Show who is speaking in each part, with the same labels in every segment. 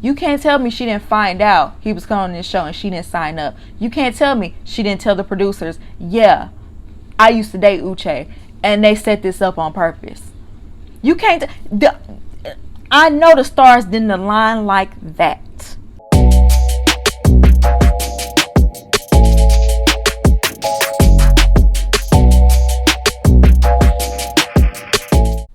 Speaker 1: You can't tell me she didn't find out he was coming on this show and she didn't sign up. You can't tell me she didn't tell the producers, yeah, I used to date Uche and they set this up on purpose. You can't. I know the stars didn't align like that.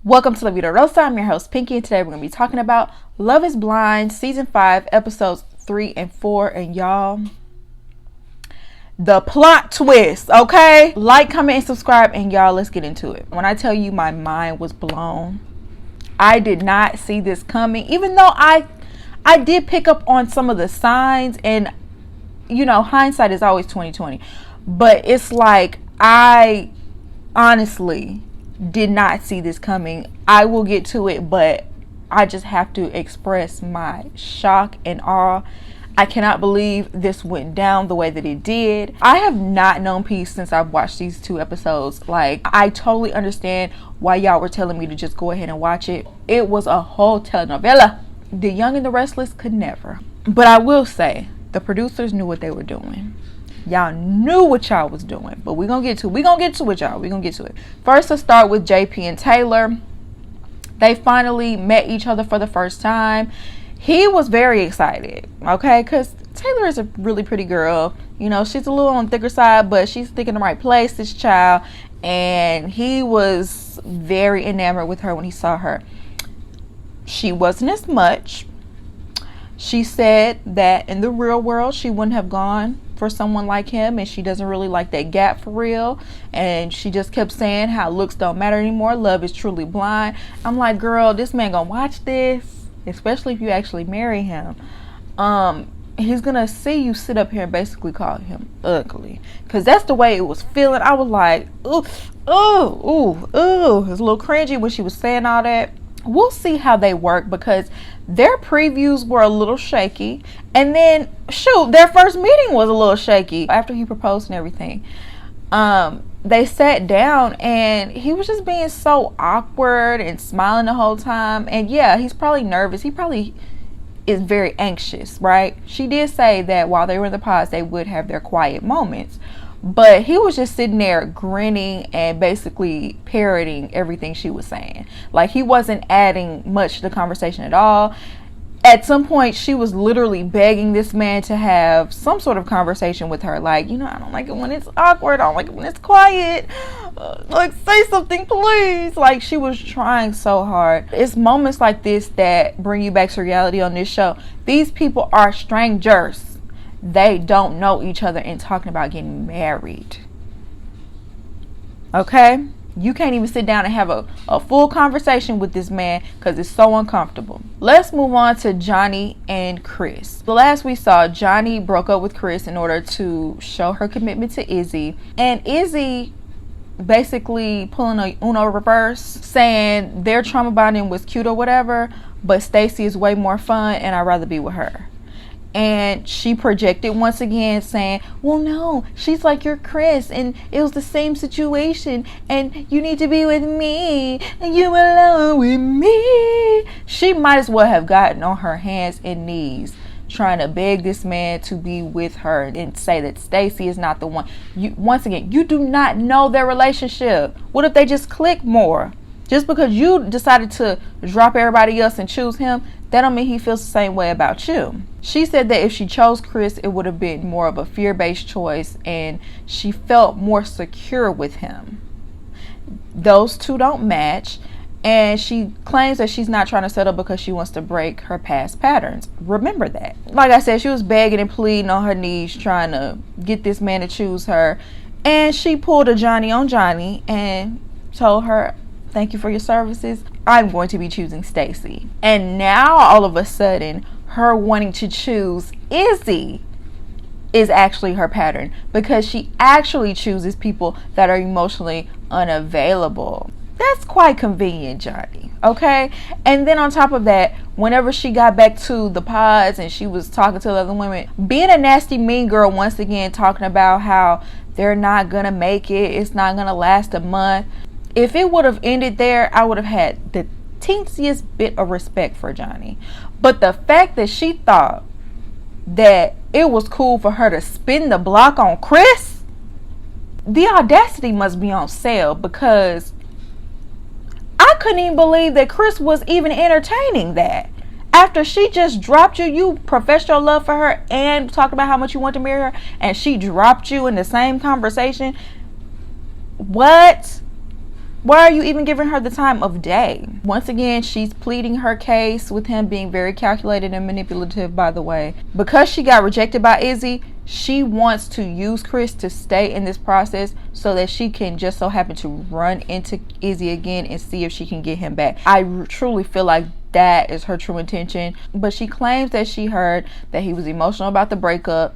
Speaker 1: Welcome to La Vida Rosa. I'm your host Pinky, and today we're going to be talking about Love is Blind Season 5 episodes 3 and 4. And y'all, the plot twist, okay? Like, comment, and subscribe, and y'all, let's get into it. When I tell you my mind was blown, I did not see this coming, even though I did pick up on some of the signs, and you know, hindsight is always 20/20, but it's like I honestly did not see this coming. I will get to it, but I just have to express my shock and awe. I cannot believe this went down the way that it did. I have not known peace since I've watched these 2 episodes. Like, I totally understand why y'all were telling me to just go ahead and watch it. It was a whole telenovela. The Young and the Restless could never. But I will say, the producers knew what they were doing. Y'all knew what y'all was doing, but we're gonna get to it. We're gonna get to it, y'all. We're gonna get to it. First, let's start with JP and Taylor. They finally met each other for the first time. He was very excited, okay, because Taylor is a really pretty girl. You know, she's a little on the thicker side, but she's thinking the right place, this child. And he was very enamored with her when he saw her. She wasn't as much. She said that in the real world, she wouldn't have gone for someone like him, and she doesn't really like that gap for real. And she just kept saying how looks don't matter anymore. Love is truly blind. I'm like, girl, this man gonna watch this, especially if you actually marry him. He's gonna see you sit up here and basically call him ugly, because that's the way it was feeling. I was like, ooh, it was a little cringy when she was saying all that. We'll see how they work, because their previews were a little shaky, and then shoot, their first meeting was a little shaky after he proposed and everything. They sat down and he was just being so awkward and smiling the whole time. And yeah, he's probably nervous. He probably is very anxious, right? She did say that while they were in the pods, they would have their quiet moments. But he was just sitting there grinning and basically parroting everything she was saying. Like, he wasn't adding much to the conversation at all. At some point, she was literally begging this man to have some sort of conversation with her. Like, you know, I don't like it when it's awkward. I don't like it when it's quiet. Like, say something, please. Like, she was trying so hard. It's moments like this that bring you back to reality on this show. These people are strangers. They don't know each other and talking about getting married. Okay? You can't even sit down and have a full conversation with this man because it's so uncomfortable. Let's move on to Johnny and Chris. The last we saw, Johnny broke up with Chris in order to show her commitment to Izzy. And Izzy basically pulling a Uno reverse, saying their trauma bonding was cute or whatever, but Stacy is way more fun and I'd rather be with her. And she projected once again, saying, well, no, she's like your Chris, and it was the same situation, and you need to be with me, and you alone with me. She might as well have gotten on her hands and knees trying to beg this man to be with her and say that Stacy is not the one. Once again, you do not know their relationship. What if they just click more? Just because you decided to drop everybody else and choose him, that don't mean he feels the same way about you. She said that if she chose Chris, it would have been more of a fear-based choice, and she felt more secure with him. Those two don't match, and she claims that she's not trying to settle because she wants to break her past patterns. Remember that. Like I said, she was begging and pleading on her knees, trying to get this man to choose her, and she pulled a Johnny on Johnny and told her, thank you for your services. I'm going to be choosing Stacy. And now all of a sudden, her wanting to choose Izzy is actually her pattern, because she actually chooses people that are emotionally unavailable. That's quite convenient, Johnny. Okay? And then on top of that, whenever she got back to the pods and she was talking to the other women, being a nasty mean girl once again, talking about how they're not gonna make it, it's not gonna last a month. If it would have ended there, I would have had the teensiest bit of respect for Johnny. But the fact that she thought that it was cool for her to spin the block on Chris, the audacity must be on sale, because I couldn't even believe that Chris was even entertaining that. After she just dropped you, you professed your love for her and talked about how much you want to marry her, and she dropped you in the same conversation. What? Why are you even giving her the time of day? Once again, she's pleading her case with him being very calculated and manipulative, by the way. Because she got rejected by Izzy, she wants to use Chris to stay in this process so that she can just so happen to run into Izzy again and see if she can get him back. I truly feel like that is her true intention. But she claims that she heard that he was emotional about the breakup,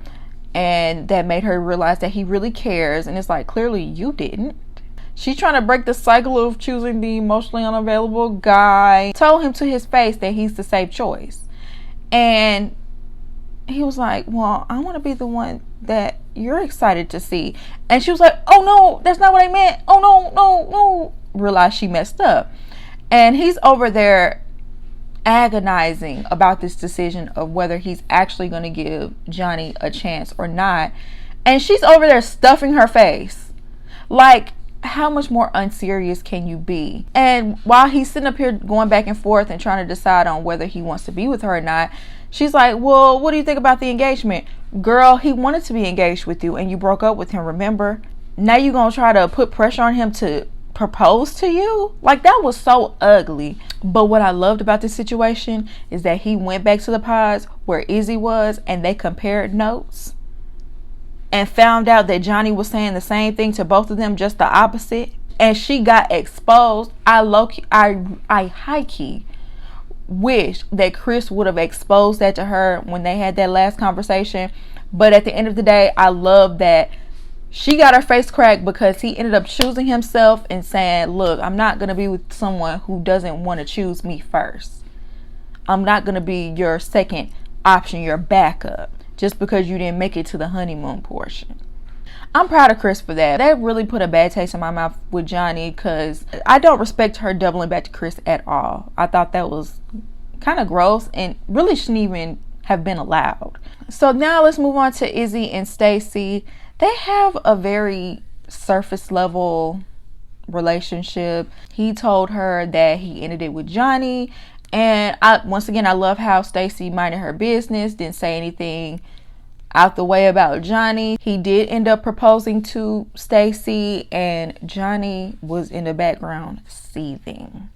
Speaker 1: and that made her realize that he really cares. And it's like, clearly you didn't. She's trying to break the cycle of choosing the emotionally unavailable guy. Told him to his face that he's the safe choice. And he was like, well, I want to be the one that you're excited to see. And she was like, oh no, that's not what I meant. Oh no. Realized she messed up. And he's over there agonizing about this decision of whether he's actually going to give Johnny a chance or not. And she's over there stuffing her face. Like, how much more unserious can you be? And while he's sitting up here going back and forth and trying to decide on whether he wants to be with her or not, she's like, well, what do you think about the engagement? Girl, he wanted to be engaged with you and you broke up with him, remember? Now you're gonna try to put pressure on him to propose to you? Like, that was so ugly. But what I loved about this situation is that he went back to the pods where Izzy was, and they compared notes and found out that Johnny was saying the same thing to both of them, just the opposite. And she got exposed. I high-key wish that Chris would have exposed that to her when they had that last conversation. But at the end of the day, I love that she got her face cracked because he ended up choosing himself and saying, look, I'm not going to be with someone who doesn't want to choose me first. I'm not going to be your second option, your backup, just because you didn't make it to the honeymoon portion. I'm proud of Chris for that. That really put a bad taste in my mouth with Johnny, because I don't respect her doubling back to Chris at all. I thought that was kind of gross and really shouldn't even have been allowed. So now let's move on to Izzy and Stacy. They have a very surface level relationship. He told her that he ended it with Johnny. And once again, I love how Stacy minded her business, didn't say anything out the way about Johnny. He did end up proposing to Stacy, and Johnny was in the background seething.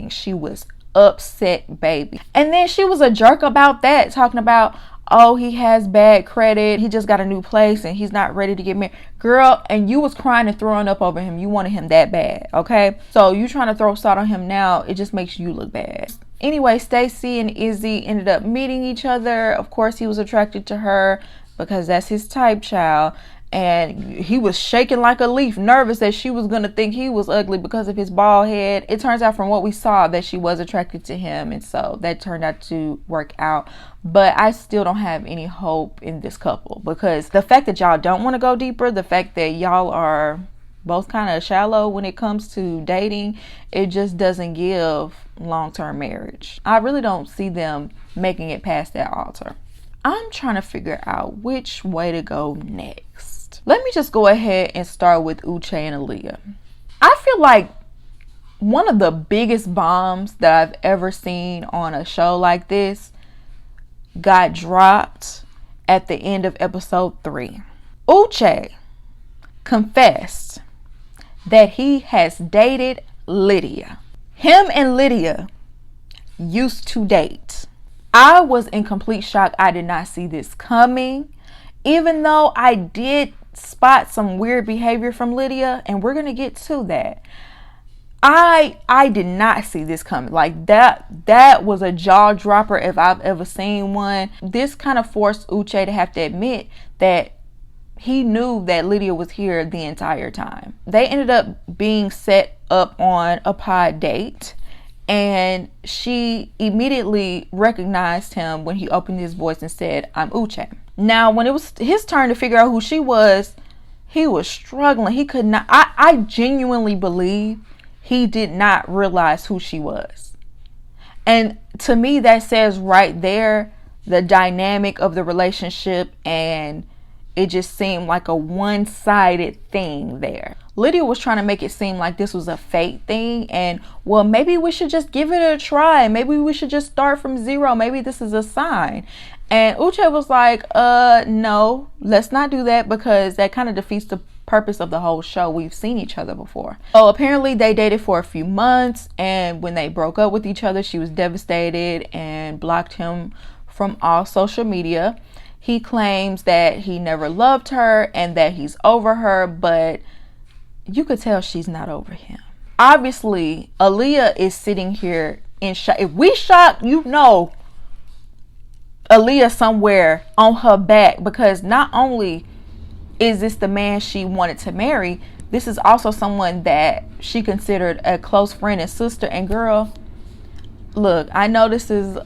Speaker 1: She was upset, baby. And then she was a jerk about that, talking about, oh, he has bad credit, he just got a new place and he's not ready to get married. Girl, and you was crying and throwing up over him. You wanted him that bad, okay? So you trying to throw salt on him now, it just makes you look bad. Anyway, Stacy and Izzy ended up meeting each other. Of course, he was attracted to her because that's his type, child. And he was shaking like a leaf, nervous that she was going to think he was ugly because of his bald head. It turns out from what we saw that she was attracted to him, and so that turned out to work out. But I still don't have any hope in this couple, because the fact that y'all don't want to go deeper, the fact that y'all are both kind of shallow when it comes to dating, it just doesn't give long-term marriage. I really don't see them making it past that altar. I'm trying to figure out which way to go next. Let me just go ahead and start with Uche and Aaliyah. I feel like one of the biggest bombs that I've ever seen on a show like this got dropped at the end of episode 3. Uche confessed that he has dated Lydia. Him and Lydia used to date. I was in complete shock. I did not see this coming, even though I did spot some weird behavior from Lydia, and we're gonna get to that. I did not see this coming. Like, that was a jaw dropper if I've ever seen one. This kind of forced Uche to have to admit that he knew that Lydia was here the entire time. They ended up being set up on a pod date, and she immediately recognized him when he opened his voice and said, I'm Uche. Now, when it was his turn to figure out who she was, he was struggling. He could not, I genuinely believe he did not realize who she was. And to me, that says right there the dynamic of the relationship, and it just seemed like a one-sided thing there. Lydia was trying to make it seem like this was a fate thing, and well, maybe we should just give it a try. Maybe we should just start from zero. Maybe this is a sign. And Uche was like, no, let's not do that, because that kind of defeats the purpose of the whole show. We've seen each other before. So apparently they dated for a few months, and when they broke up with each other, she was devastated and blocked him from all social media. He claims that he never loved her and that he's over her, but you could tell she's not over him. Obviously, Aaliyah is sitting here in shock. If we shocked, you know Aaliyah somewhere on her back, because not only is this the man she wanted to marry, this is also someone that she considered a close friend and sister. And girl, look, I know this is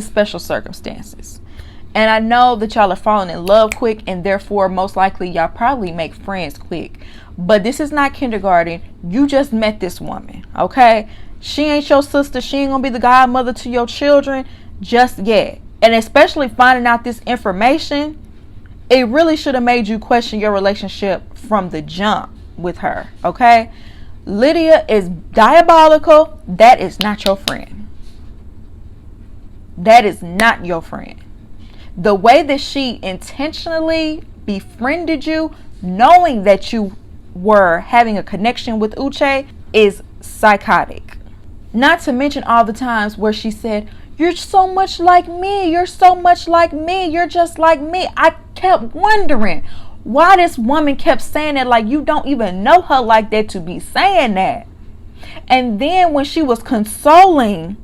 Speaker 1: special circumstances, and I know that y'all are falling in love quick, and therefore most likely y'all probably make friends quick. But this is not kindergarten. You just met this woman, okay? She ain't your sister. She ain't gonna be the godmother to your children just yet. And especially finding out this information, it really should have made you question your relationship from the jump with her, okay? Lydia is diabolical. That is not your friend. That is not your friend. The way that she intentionally befriended you, knowing that you were having a connection with Uche, is psychotic. Not to mention all the times where she said, "You're so much like me. You're so much like me. You're just like me." I kept wondering why this woman kept saying that, like you don't even know her like that to be saying that. And then when she was consoling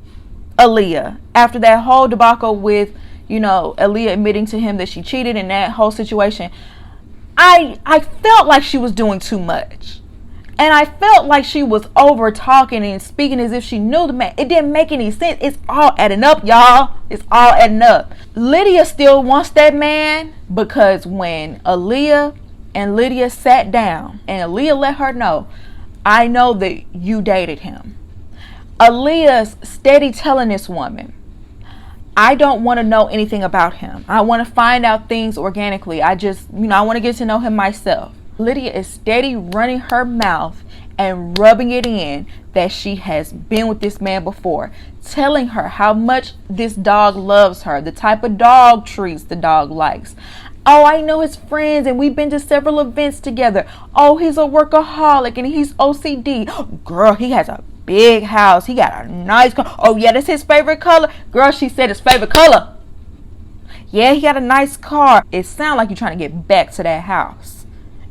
Speaker 1: Aaliyah after that whole debacle with, you know, Aaliyah admitting to him that she cheated in that whole situation, I felt like she was doing too much. And I felt like she was over talking and speaking as if she knew the man. It didn't make any sense. It's all adding up, y'all. It's all adding up. Lydia still wants that man, because when Aaliyah and Lydia sat down and Aaliyah let her know, "I know that you dated him," Aaliyah's steady telling this woman, "I don't want to know anything about him. I want to find out things organically. I want to get to know him myself." Lydia is steady running her mouth and rubbing it in that she has been with this man before, telling her how much this dog loves her, the type of dog treats the dog likes. "Oh, I know his friends and we've been to several events together. Oh, he's a workaholic and he's OCD. Girl, he has a big house. He got a nice car. Oh yeah, that's his favorite color." Girl, she said his favorite color. "Yeah, he got a nice car." It sounds like you're trying to get back to that house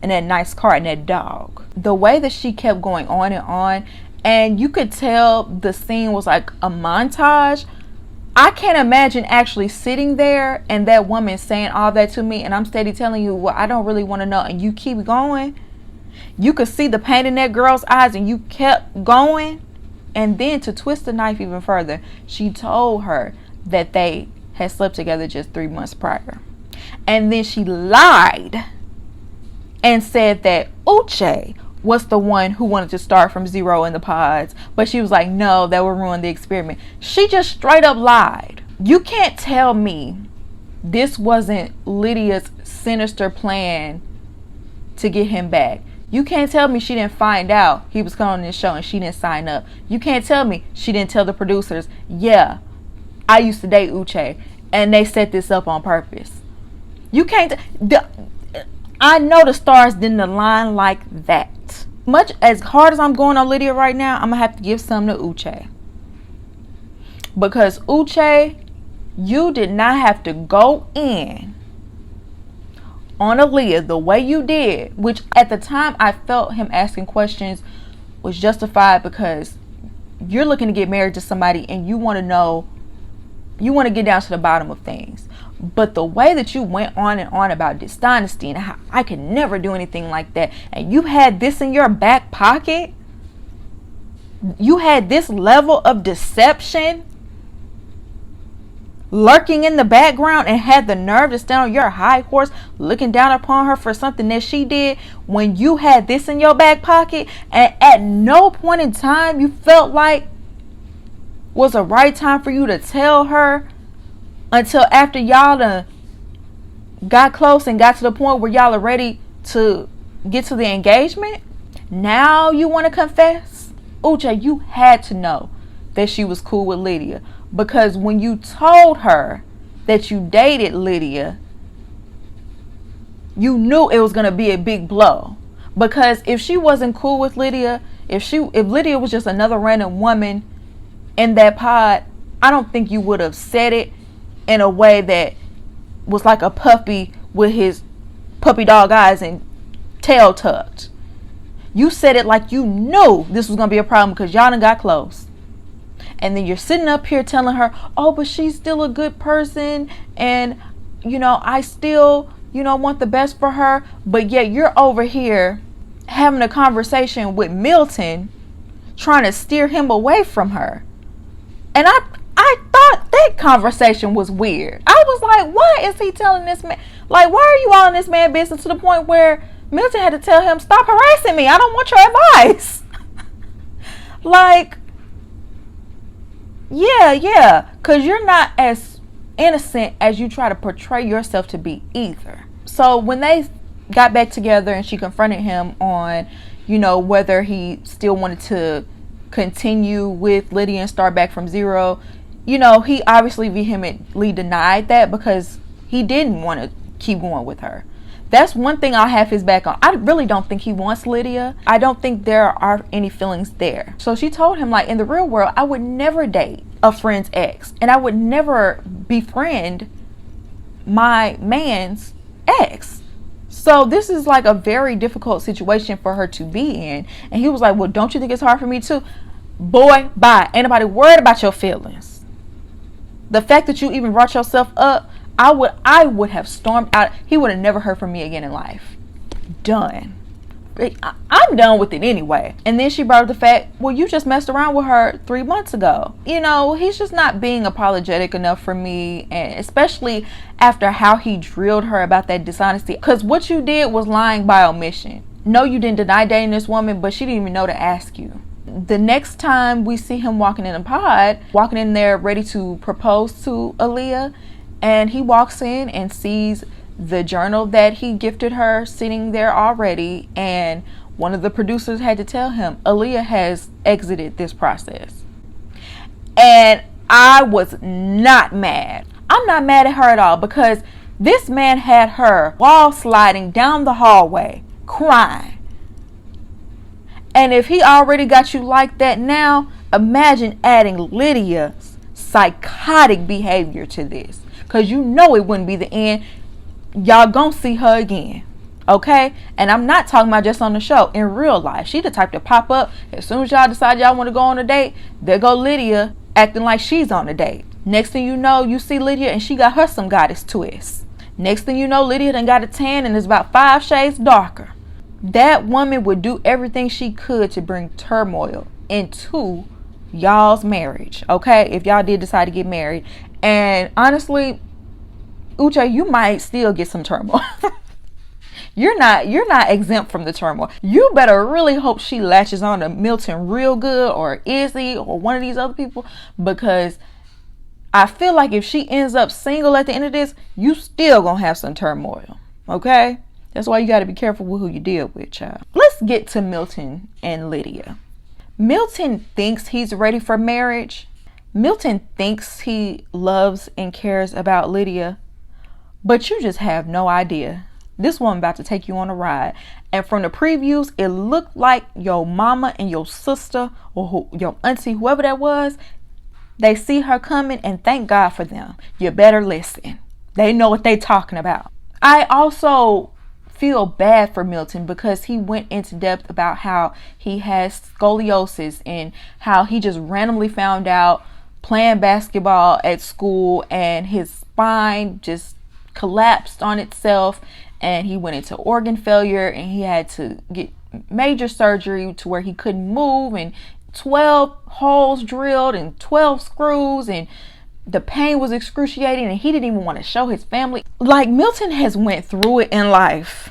Speaker 1: and that nice car and that dog. The way that she kept going on, and you could tell the scene was like a montage. I can't imagine actually sitting there and that woman saying all that to me, and I'm steady telling you, "Well, I don't really want to know," and you keep going. You could see the pain in that girl's eyes, and you kept going. And then to twist the knife even further, she told her that they had slept together just 3 months prior. And then she lied and said that Uche was the one who wanted to start from zero in the pods. But she was like, no, that would ruin the experiment. She just straight up lied. You can't tell me this wasn't Lydia's sinister plan to get him back. You can't tell me she didn't find out he was coming on this show and she didn't sign up. You can't tell me she didn't tell the producers, "Yeah, I used to date Uche and they set this up on purpose." You can't. I know the stars didn't align like that. Much as hard as I'm going on Lydia right now, I'm going to have to give some to Uche. Because Uche, you did not have to go in on Aaliyah the way you did, which at the time I felt him asking questions was justified, because you're looking to get married to somebody and you want to know, you want to get down to the bottom of things. But the way that you went on and on about dishonesty and how I could never do anything like that, and you had this in your back pocket, you had this level of deception. lurking in the background and had the nerve to stand on your high horse looking down upon her for something that she did when you had this in your back pocket, and at no point in time you felt like was a right time for you to tell her until after y'all done got close and got to the point where y'all are ready to get to the engagement? Now you want to confess? Uche, you had to know that she was cool with Lydia, because when you told her that you dated Lydia, you knew it was going to be a big blow. Because if she wasn't cool with Lydia, if Lydia was just another random woman in that pod, I don't think you would have said it in a way that was like a puppy with his puppy dog eyes and tail tucked. You said it like you knew this was going to be a problem because y'all done got close. And then you're sitting up here telling her, oh, but she's still a good person, and I still want the best for her. But yet you're over here having a conversation with Milton, trying to steer him away from her. And I thought that conversation was weird. I was like, why is he telling this man? Like, why are you all in this man business to the point where Milton had to tell him, stop harassing me. I don't want your advice. Like, yeah. Because you're not as innocent as you try to portray yourself to be either. So when they got back together and she confronted him on, whether he still wanted to continue with Lydia and start back from zero, he obviously vehemently denied that because he didn't want to keep going with her. That's one thing I'll have his back on. I really don't think he wants Lydia. I don't think there are any feelings there. So she told him, like, in the real world, I would never date a friend's ex, and I would never befriend my man's ex. So this is like a very difficult situation for her to be in. And he was like, well, don't you think it's hard for me too? Boy, bye. Ain't nobody worried about your feelings. The fact that you even brought yourself up, I would have stormed out. He would have never heard from me again in life. Done. I'm done with it anyway. And then she brought up the fact, well, you just messed around with her 3 months ago. He's just not being apologetic enough for me, and especially after how he drilled her about that dishonesty. Because what you did was lying by omission. No, you didn't deny dating this woman, but she didn't even know to ask you. The next time we see him walking in a pod, walking in there ready to propose to Aaliyah, and he walks in and sees the journal that he gifted her sitting there already, and one of the producers had to tell him Aaliyah has exited this process. And I was not mad. I'm not mad at her at all, because this man had her wall sliding down the hallway crying. And if he already got you like that now, imagine adding Lydia's psychotic behavior to this. Because it wouldn't be the end. Y'all gonna see her again. Okay? And I'm not talking about just on the show. In real life, she the type to pop up. As soon as y'all decide y'all want to go on a date, there go Lydia acting like she's on a date. Next thing you know, you see Lydia and she got her some goddess twists. Next thing you know, Lydia done got a tan and is about 5 shades darker. That woman would do everything she could to bring turmoil into y'all's marriage. Okay? If y'all did decide to get married. And honestly, Uche, you might still get some turmoil. You're not exempt from the turmoil. You better really hope she latches on to Milton real good, or Izzy, or one of these other people, because I feel like if she ends up single at the end of this, you still gonna have some turmoil. Okay? That's why you got to be careful with who you deal with, child. Let's get to Milton and Lydia. Milton thinks he's ready for marriage. Milton thinks he loves and cares about Lydia, but you just have no idea. This woman about to take you on a ride. And from the previews, it looked like your mama and your sister, or your auntie, whoever that was, they see her coming, and thank God for them. You better listen. They know what they talking about. I also feel bad for Milton because he went into depth about how he has scoliosis and how he just randomly found out playing basketball at school and his spine just collapsed on itself, and he went into organ failure, and he had to get major surgery to where he couldn't move, and 12 holes drilled and 12 screws, and the pain was excruciating and he didn't even want to show his family. Like, Milton has went through it in life.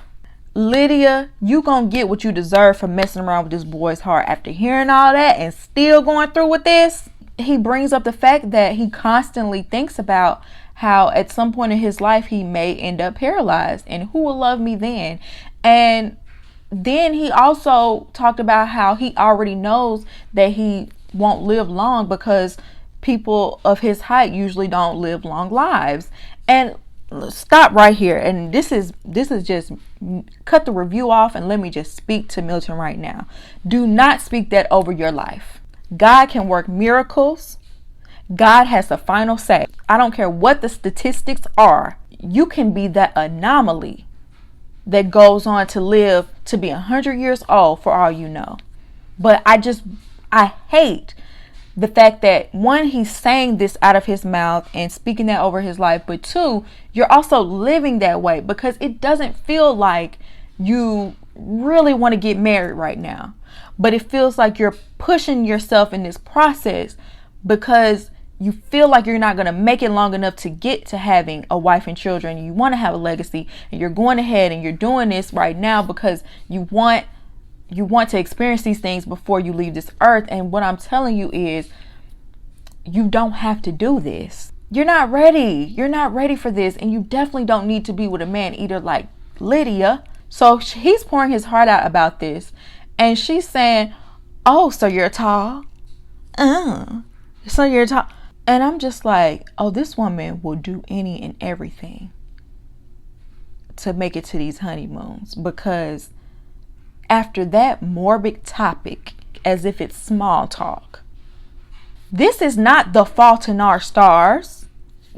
Speaker 1: Lydia, you gonna get what you deserve for messing around with this boy's heart. After hearing all that and still going through with this, he brings up the fact that he constantly thinks about how at some point in his life he may end up paralyzed, and who will love me then? And then he also talked about how he already knows that he won't live long because people of his height usually don't live long lives. And stop right here, and this is just, cut the review off and let me just speak to Milton right now. Do not speak that over your life. God can work miracles. God has the final say. I don't care what the statistics are. You can be that anomaly that goes on to live to be 100 years old for all you know. But I hate the fact that, one, he's saying this out of his mouth and speaking that over his life, but two, you're also living that way, because it doesn't feel like you really want to get married right now, but it feels like you're pushing yourself in this process because you feel like you're not going to make it long enough to get to having a wife and children. You want to have a legacy, and you're going ahead and you're doing this right now because you want to experience these things before you leave this earth. And what I'm telling you is, you don't have to do this. You're not ready. You're not ready for this. And you definitely don't need to be with a man eater like Lydia. So he's pouring his heart out about this. And she's saying, oh, so you're tall? So you're tall. And I'm just like, oh, this woman will do any and everything to make it to these honeymoons, because after that morbid topic, as if it's small talk, this is not the fault in our stars,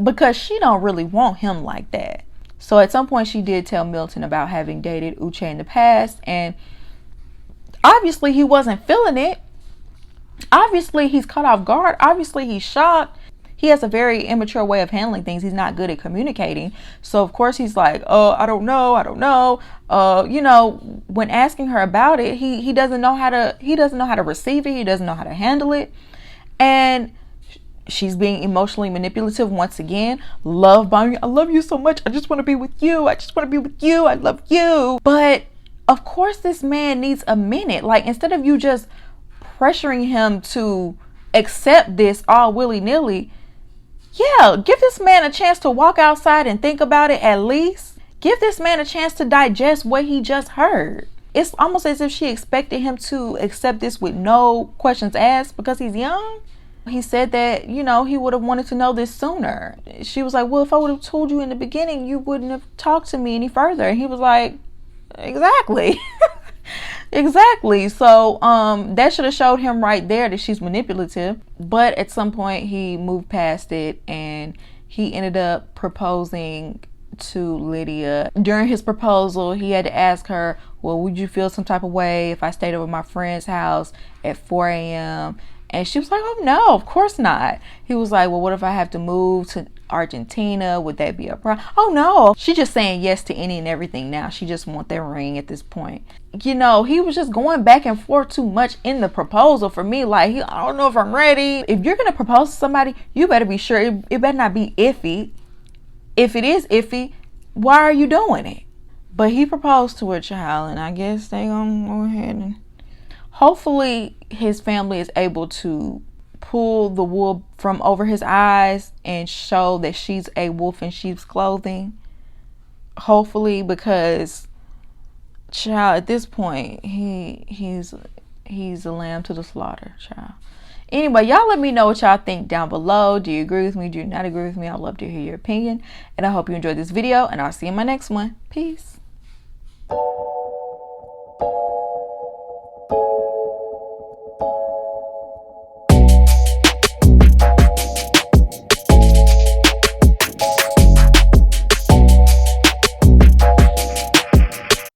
Speaker 1: because she don't really want him like that. So at some point she did tell Milton about having dated Uche in the past, and obviously he wasn't feeling it. Obviously he's caught off guard. Obviously he's shocked. He has a very immature way of handling things. He's not good at communicating. So of course he's like, oh, I don't know. You know, when asking her about it, he doesn't know how to receive it. He doesn't know how to handle it. And she's being emotionally manipulative once again. Love bombing. I love you so much. I just want to be with you. I just want to be with you. I love you. But of course this man needs a minute. Like, instead of you just pressuring him to accept this all willy-nilly, yeah, give this man a chance to walk outside and think about it at least. Give this man a chance to digest what he just heard. It's almost as if she expected him to accept this with no questions asked because he's young. He said that, you know, he would have wanted to know this sooner. She was like, well, if I would have told you in the beginning, you wouldn't have talked to me any further. And he was like, exactly. Exactly. So that should have showed him right there that she's manipulative. But at some point he moved past it, and he ended up proposing to Lydia. During his proposal, he had to ask her, well, would you feel some type of way if I stayed over at my friend's house at 4 a.m.? And she was like, oh no, of course not. He was like, well, what if I have to move to Argentina? Would that be a problem? Oh no. She's just saying yes to any and everything now. She just wants that ring at this point. You know, he was just going back and forth too much in the proposal for me. Like, I don't know if I'm ready. If you're going to propose to somebody, you better be sure it better not be iffy. If it is iffy, why are you doing it? But he proposed to a child, and I guess they gonna go ahead and hopefully his family is able to pull the wool from over his eyes and show that she's a wolf in sheep's clothing. Hopefully, because child, at this point, he's a lamb to the slaughter, child. Anyway, y'all let me know what y'all think down below. Do you agree with me? Do you not agree with me? I'd love to hear your opinion. And I hope you enjoyed this video, and I'll see you in my next one. Peace.